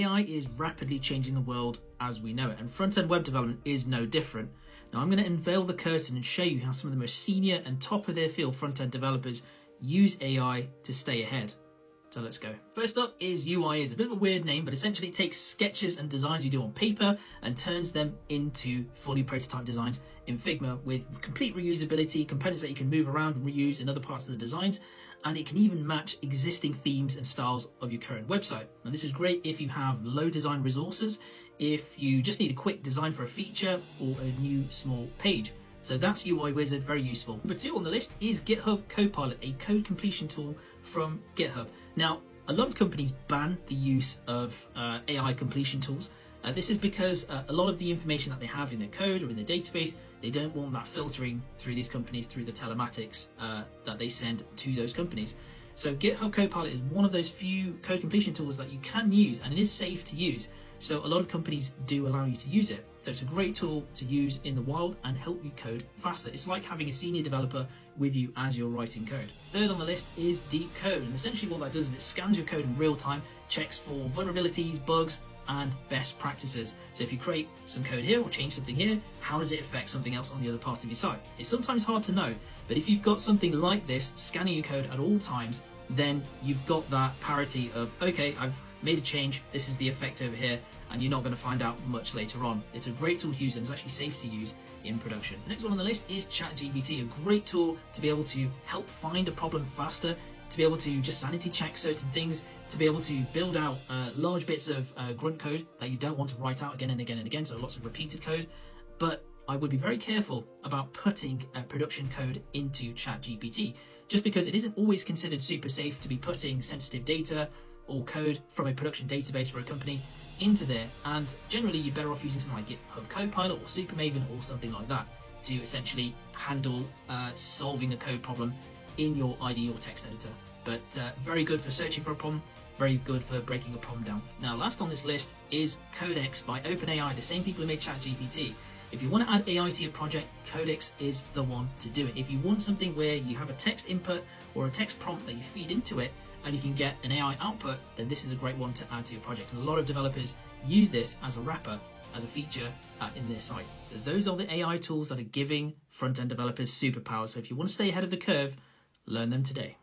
AI is rapidly changing the world as we know it, and front-end web development is no different. Now I'm going to unveil the curtain and show you how some of the most senior and top of their field front-end developers use AI to stay ahead. So let's go. First up is UI. Is a bit of a weird name, but essentially it takes sketches and designs you do on paper and turns them into fully prototyped designs in Figma with complete reusability, components that you can move around and reuse in other parts of the designs, and it can even match existing themes and styles of your current website. Now this is great if you have low design resources, if you just need a quick design for a feature or a new small page. So that's UI Wizard, very useful. Number 2 on the list is GitHub Copilot, a code completion tool from GitHub. Now, a lot of companies ban the use of AI completion tools. This is because a lot of the information that they have in their code or in their database, they don't want that filtering through these companies, through the telematics that they send to those companies. So GitHub Copilot is one of those few code completion tools that you can use, and it is safe to use. So a lot of companies do allow you to use it. So it's a great tool to use in the wild and help you code faster. It's like having a senior developer with you as you're writing code. Third on the list is Deep Code, and essentially what that does is it scans your code in real time, checks for vulnerabilities, bugs, and best practices. So if you create some code here or change something here, how does it affect something else on the other part of your site? It's sometimes hard to know, but if you've got something like this scanning your code at all times, then you've got that parity of, okay, I've made a change, this is the effect over here, and you're not going to find out much later on. It's a great tool to use, and it's actually safe to use in production. The next one on the list is ChatGPT, a great tool to be able to help find a problem faster, to be able to just sanity check certain things, to be able to build out large bits of grunt code that you don't want to write out again and again and again, so lots of repeated code. But I would be very careful about putting production code into ChatGPT, just because it isn't always considered super safe to be putting sensitive data or code from a production database for a company into there, and generally you're better off using something like GitHub Copilot or Supermaven or something like that to essentially handle solving a code problem in your IDE or text editor. But very good for searching for a problem, very good for breaking a problem down. Now last on this list is Codex by OpenAI, the same people who made ChatGPT. If you want to add AI to your project, Codex is the one to do it. If you want something where you have a text input or a text prompt that you feed into it and you can get an AI output, then this is a great one to add to your project. And a lot of developers use this as a wrapper, as a feature in their site. So those are the AI tools that are giving front-end developers superpowers. So if you want to stay ahead of the curve, learn them today.